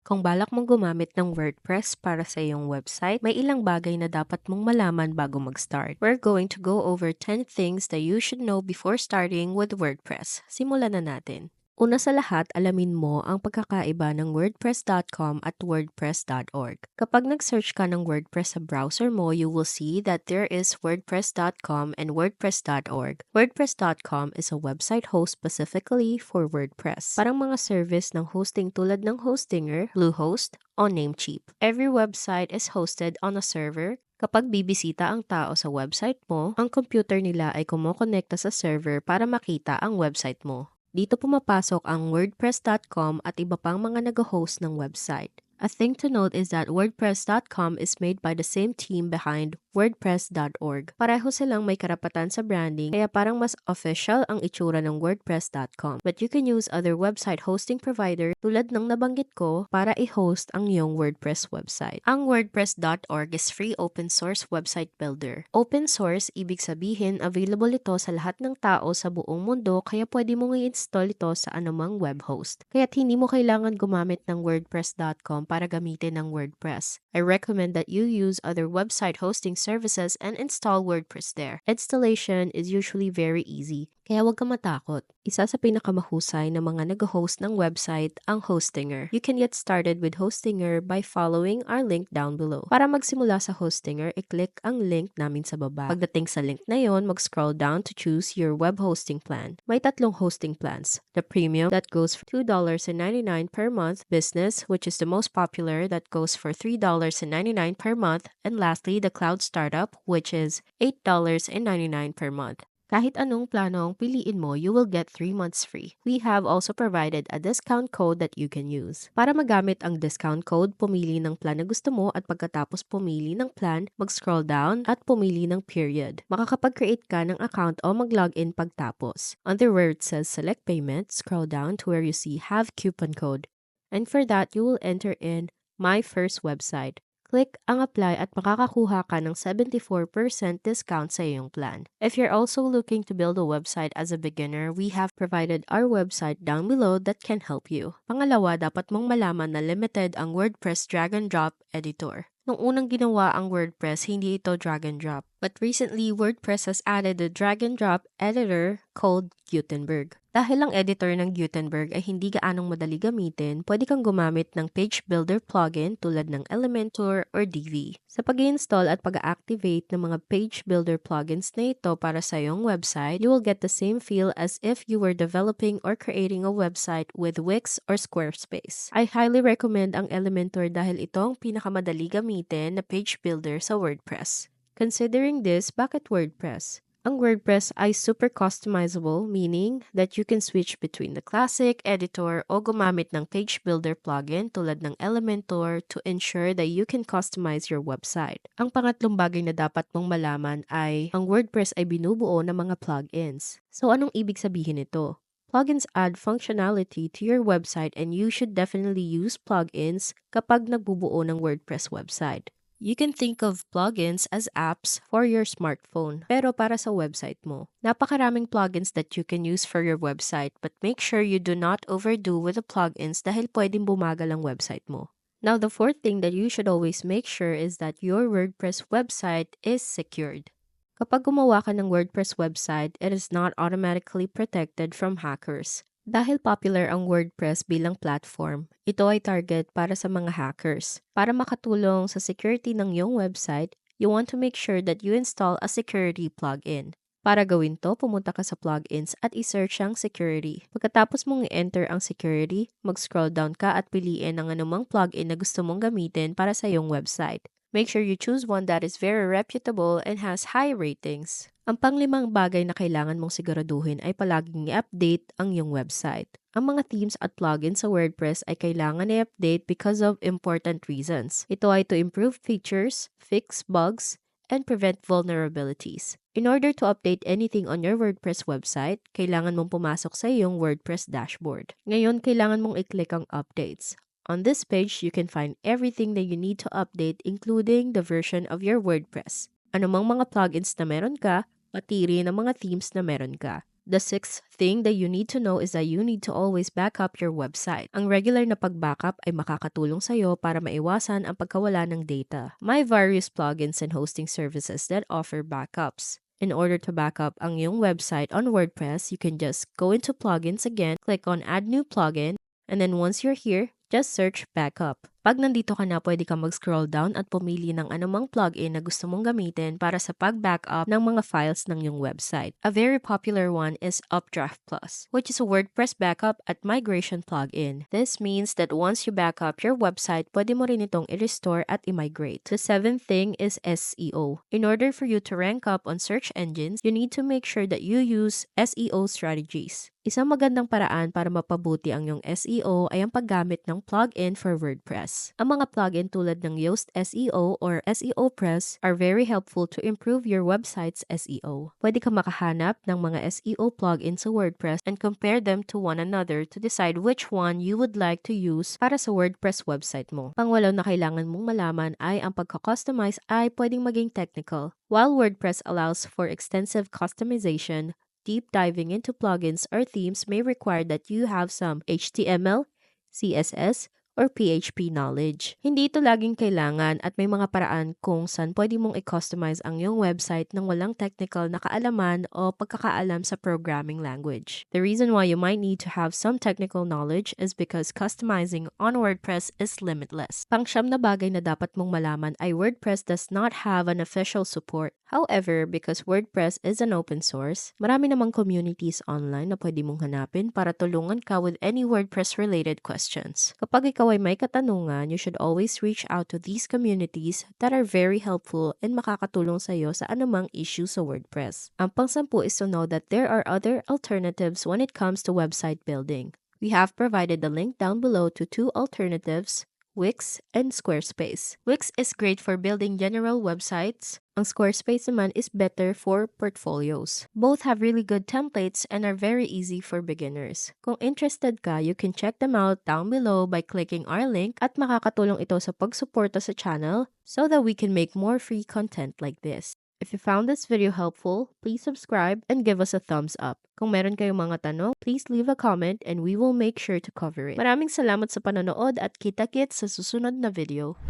Kung balak mong gumamit ng WordPress para sa iyong website, may ilang bagay na dapat mong malaman bago mag-start. We're going to go over 10 things that you should know before starting with WordPress. Simulan na natin. Una sa lahat, alamin mo ang pagkakaiba ng WordPress.com at WordPress.org. Kapag nag-search ka ng WordPress sa browser mo, you will see that there is WordPress.com and WordPress.org. WordPress.com is a website host specifically for WordPress. Parang mga service ng hosting tulad ng Hostinger, Bluehost, o Namecheap. Every website is hosted on a server. Kapag bibisita ang tao sa website mo, ang computer nila ay kumokonekta sa server para makita ang website mo. Dito pumapasok ang WordPress.com at iba pang mga nag-host ng website. A thing to note is that WordPress.com is made by the same team behind WordPress.org. Pareho silang may karapatan sa branding, kaya parang mas official ang itsura ng WordPress.com. But you can use other website hosting provider tulad ng nabanggit ko para i-host ang iyong WordPress website. Ang WordPress.org is free open source website builder. Open source, ibig sabihin available ito sa lahat ng tao sa buong mundo, kaya pwede mong i-install ito sa anumang web host. Kaya't hindi mo kailangan gumamit ng WordPress.com para gamitin ang WordPress. I recommend that you use other website hosting services and install WordPress there. Installation is usually very easy, kaya huwag ka matakot. Isa sa pinakamahusay na mga nag-host ng website ang Hostinger. You can get started with Hostinger by following our link down below. Para magsimula sa Hostinger, i-click ang link namin sa baba. Pagdating sa link na yon, mag-scroll down to choose your web hosting plan. May tatlong hosting plans. The Premium that goes for $2.99 per month, Business, which is the most popular, that goes for $3.99 per month, and lastly, the Cloud Startup, which is $8.99 per month. Kahit anong plano ang piliin mo, you will get 3 months free. We have also provided a discount code that you can use. Para magamit ang discount code, pumili ng plan na gusto mo at pagkatapos pumili ng plan, mag-scroll down at pumili ng period. Makakapag-create ka ng account o mag-login pagtapos. Under where it says select payment, scroll down to where you see have coupon code. And for that, you will enter in my first website. Click ang apply at makakakuha ka ng 74% discount sa iyong plan. If you're also looking to build a website as a beginner, we have provided our website down below that can help you. Pangalawa, dapat mong malaman na limited ang WordPress drag and drop editor. Nung unang ginawa ang WordPress, hindi ito drag and drop. But recently, WordPress has added a drag and drop editor called Gutenberg. Dahil ang editor ng Gutenberg ay hindi gaanong madali gamitin, pwede kang gumamit ng page builder plugin tulad ng Elementor or Divi. Sa pag-install at pag-activate ng mga page builder plugins na ito para sa iyong website, you will get the same feel as if you were developing or creating a website with Wix or Squarespace. I highly recommend ang Elementor dahil ito ang pinakamadali gamitin na page builder sa WordPress. Considering this, bakit WordPress? Ang WordPress ay super customizable, meaning that you can switch between the classic editor o gumamit ng page builder plugin tulad ng Elementor to ensure that you can customize your website. Ang pangatlong bagay na dapat mong malaman ay ang WordPress ay binubuo ng mga plugins. So anong ibig sabihin nito? Plugins add functionality to your website and you should definitely use plugins kapag nagbubuo ng WordPress website. You can think of plugins as apps for your smartphone, pero para sa website mo. Napakaraming plugins that you can use for your website, but make sure you do not overdo with the plugins dahil pwedeng bumagal ang website mo. Now, the fourth thing that you should always make sure is that your WordPress website is secured. Kapag gumawa ka ng WordPress website, it is not automatically protected from hackers. Dahil popular ang WordPress bilang platform, ito ay target para sa mga hackers. Para makatulong sa security ng iyong website, you want to make sure that you install a security plugin. Para gawin to, pumunta ka sa plugins at i-search ang security. Pagkatapos mong i-enter ang security, mag-scroll down ka at piliin ang anumang plugin na gusto mong gamitin para sa iyong website. Make sure you choose one that is very reputable and has high ratings. Ang panglimang bagay na kailangan mong siguraduhin ay palaging i-update ang iyong website. Ang mga themes at plugins sa WordPress ay kailangan i-update because of important reasons. Ito ay to improve features, fix bugs, and prevent vulnerabilities. In order to update anything on your WordPress website, kailangan mong pumasok sa iyong WordPress dashboard. Ngayon, kailangan mong i-click ang Updates. On this page, you can find everything that you need to update including the version of your WordPress. Anumang mga plugins na meron ka, pati rin ang mga themes na meron ka. The sixth thing that you need to know is that you need to always back up your website. Ang regular na pag-backup ay makakatulong sa'yo para maiwasan ang pagkawala ng data. May various plugins and hosting services that offer backups. In order to back up ang iyong website on WordPress, you can just go into plugins again, click on add new plugin, and then once you're here, just search backup. Pag nandito ka na, pwede ka mag-scroll down at pumili ng anumang plugin na gusto mong gamitin para sa pag-backup ng mga files ng iyong website. A very popular one is Updraft Plus, which is a WordPress backup at migration plugin. This means that once you back up your website, pwede mo rin itong i-restore at i-migrate. The seventh thing is SEO. In order for you to rank up on search engines, you need to make sure that you use SEO strategies. Isang magandang paraan para mapabuti ang iyong SEO ay ang paggamit ng plugin for WordPress. Ang mga plugin tulad ng Yoast SEO or SEO Press are very helpful to improve your website's SEO. Pwede ka makahanap ng mga SEO plugin sa WordPress and compare them to one another to decide which one you would like to use para sa WordPress website mo. Pangwalaw na kailangan mong malaman ay ang pagka-customize ay pwedeng maging technical. While WordPress allows for extensive customization, deep diving into plugins or themes may require that you have some HTML, CSS, or PHP knowledge. Hindi ito laging kailangan at may mga paraan kung saan pwede mong i-customize ang iyong website nang walang technical na kaalaman o pagkakaalam sa programming language. The reason why you might need to have some technical knowledge is because customizing on WordPress is limitless. Pangsyam na bagay na dapat mong malaman ay WordPress does not have an official support. However, because WordPress is an open source, marami namang communities online na pwede mong hanapin para tulungan ka with any WordPress-related questions. Kapag ikaw ay may katanungan, you should always reach out to these communities that are very helpful and makakatulong sa iyo sa anumang issue sa WordPress. Ang pang-sampu is to know that there are other alternatives when it comes to website building. We have provided the link down below to two alternatives, Wix and Squarespace. Wix is great for building general websites. Ang Squarespace naman is better for portfolios. Both have really good templates and are very easy for beginners. Kung interested ka, you can check them out down below by clicking our link at makakatulong ito sa pagsuporta sa channel so that we can make more free content like this. If you found this video helpful, please subscribe and give us a thumbs up. Kung meron kayong mga tanong, please leave a comment and we will make sure to cover it. Maraming salamat sa panonood at kita-kits sa susunod na video.